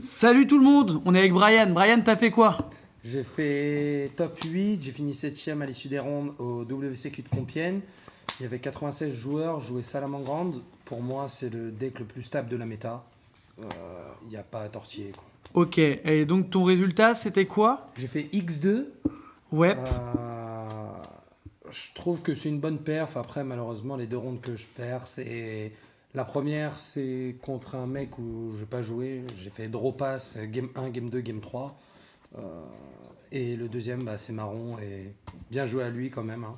Salut tout le monde, on est avec Brian. Brian, t'as fait quoi? J'ai fait top 8, j'ai fini 7ème à l'issue des rondes au WCQ de Compiègne. Il y avait 96 joueurs, je jouais Salamandre. Pour moi, c'est le deck le plus stable de la méta. Il n'y a pas à tortiller, quoi. Ok, et donc ton résultat c'était quoi? J'ai fait X2. Ouais, Euh, je trouve que c'est une bonne perf. Après, malheureusement, les deux rondes que je perds, c'est... La première, c'est contre un mec où je n'ai pas joué. J'ai fait draw pass, game 1, game 2, game 3. Et le deuxième, c'est marron. Et bien joué à lui quand même, hein.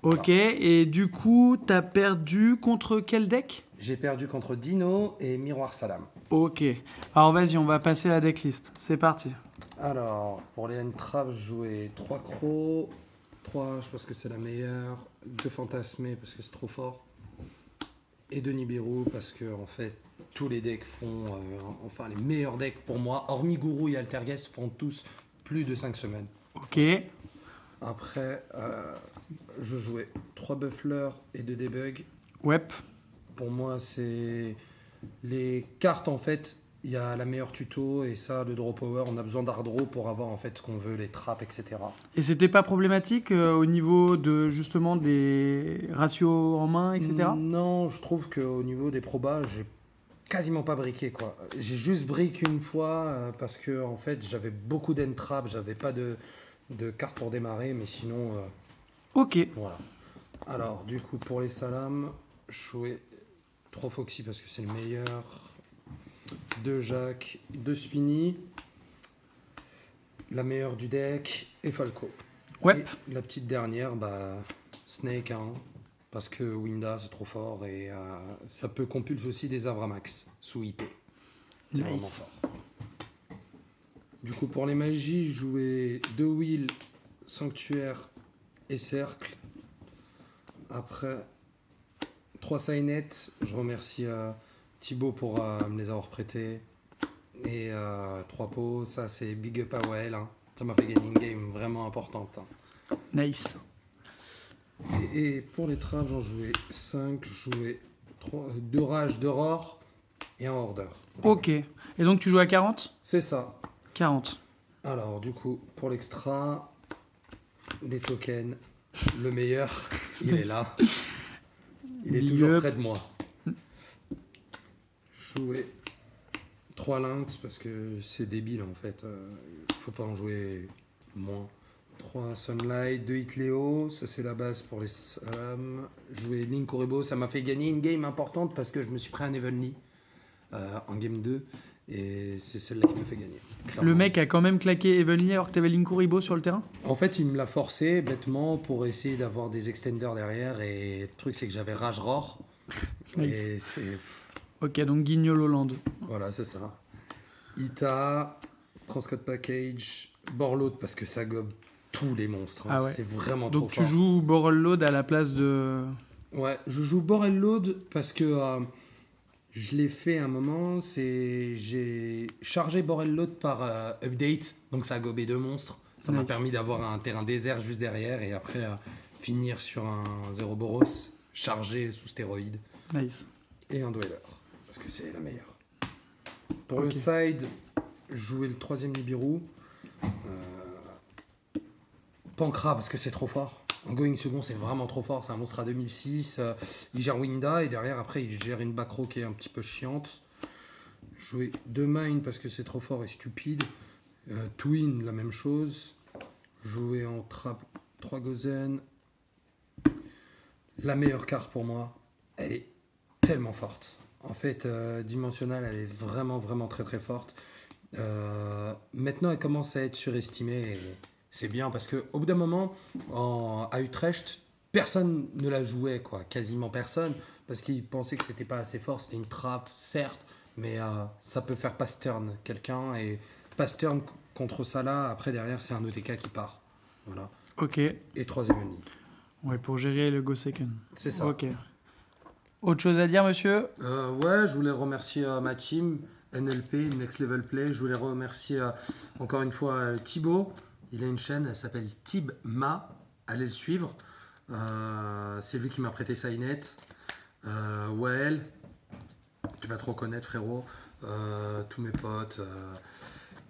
ok, et du coup t'as perdu contre quel deck? J'ai perdu contre Dino et Miroir Salam. Ok, alors vas-y, on va passer à la decklist, c'est parti. Alors, pour les N-Trap, je jouais 3 crocs. 3, je pense que c'est la meilleure. 2 fantasmés parce que c'est trop fort. Et 2 Nibiru parce que, en fait, tous les decks font. Enfin, les meilleurs decks pour moi, hormis Guru et Altergeist, font tous plus de 5 semaines. Ok, Après, je jouais 3 Bufflers et 2 Debug. ouais, Pour moi, c'est les cartes, en fait. Il y a la meilleure tuto et ça, le draw power, on a besoin d'hard draw pour avoir en fait ce qu'on veut, les trappes, etc. et c'était pas problématique au niveau de justement des ratios en main, etc. Non, je trouve qu'au niveau des probas, j'ai quasiment pas briqué, quoi. J'ai juste brick une fois parce que en fait j'avais beaucoup d'end trap, j'avais pas de cartes pour démarrer, mais sinon Ok, voilà. Alors du coup pour les salams, je jouais 3 Foxy parce que c'est le meilleur, 2 Jack, 2 Spinny, la meilleure du deck et Falco. ouais, Et la petite dernière, Snake, hein, parce que Winda c'est trop fort et ça peut compulser aussi des Avramax sous IP. C'est vraiment nice. fort. Du coup, pour les magies, je jouais 2 Will, Sanctuaire et Cercle. Après, 3 Signet. Je remercie Thibaut pour me les avoir prêtés. Et 3 pots, ça c'est big up à Well, hein. Ça m'a fait gagner une game vraiment importante, hein. Nice. Et pour les traps, j'en jouais 5. Je jouais 2 Rage, 2 Roar et un Order. Ok, et donc tu joues à 40? C'est ça. 40. Alors, du coup, pour l'extra, les tokens, le meilleur, il est là. Il est Big toujours up. près de moi. Jouer 3 Lynx parce que c'est débile en fait. Faut pas en jouer moins. 3 Sunlight, 2 Hitleo, ça c'est la base pour les jouer Link Orebo, ça m'a fait gagner une game importante parce que je me suis pris un Evenly en game 2 et c'est celle-là qui m'a fait gagner. Clairement. Le mec a quand même claqué Evenly alors que t'avais Linkuribo sur le terrain? En fait, il me l'a forcé bêtement pour essayer d'avoir des extenders derrière et le truc c'est que j'avais Rage Roar. Nice. Et c'est... Ok, donc Guignol Hollande. Voilà, c'est ça. Ita, Transcode Package, Borload parce que ça gobe tous les monstres, hein. Ah ouais. C'est vraiment Donc trop tu fort. joues Borrel Load à la place de... Ouais, je joue Borel Load parce que je l'ai fait un moment. J'ai chargé Borel Load par update, donc ça a gobé 2 monstres. Ça m'a Nice. permis d'avoir un terrain désert juste derrière et après finir sur un Zéroboros chargé sous stéroïdes Nice. et un Dweller parce que c'est la meilleure. Pour le Ok. side, jouer le 3ème Nibiru. Pancra parce que c'est trop fort. En going second, c'est vraiment trop fort. C'est un monstre à 2006. Il gère Winda et derrière, après, il gère une backrow qui est un petit peu chiante. Jouer 2 Mine parce que c'est trop fort et stupide. Twin, la même chose. Jouer en trap 3 Gozen. La meilleure carte pour moi, elle est tellement forte. En fait, dimensionnelle, elle est vraiment, vraiment très, très forte. Maintenant, elle commence à être surestimée. Et c'est bien parce qu'au bout d'un moment, à Utrecht, personne ne la jouait, quoi. Quasiment personne. Parce qu'ils pensaient que c'était pas assez fort. C'était une trappe, certes. Mais ça peut faire pass turn quelqu'un. Et pass turn contre ça là, après derrière, c'est un OTK qui part. Voilà. Ok. Et 3ème ennemi. Ouais, pour gérer le Go Second. C'est ça. Ok. Autre chose à dire, monsieur? Ouais, je voulais remercier ma team, NLP, Next Level Play. Je voulais remercier encore une fois Thibaut. Il a une chaîne, elle s'appelle Tibma. Allez le suivre. C'est lui qui m'a prêté Signet. Wael, tu vas te reconnaître, frérot. tous mes potes.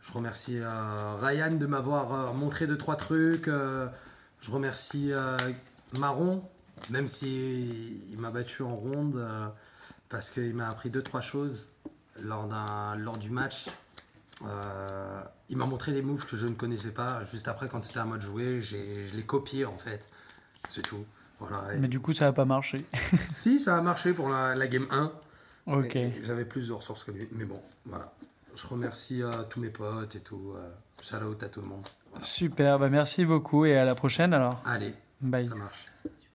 Je remercie Ryan de m'avoir montré 2-3 trucs. Je remercie Marron, même si il m'a battu en ronde, parce qu'il m'a appris 2-3 choses lors du match. Il m'a montré des moves que je ne connaissais pas. Juste après, quand c'était à moi de jouer, je les copiais en fait. C'est tout. Voilà. Mais du coup, ça n'a pas marché. Si, ça a marché pour la game 1. Ok. Et j'avais plus de ressources que lui. Mais bon, voilà. Je remercie tous mes potes et tout. Shout out à tout le monde. Voilà. Super, bah merci beaucoup et à la prochaine alors. Allez, Bye. ça marche.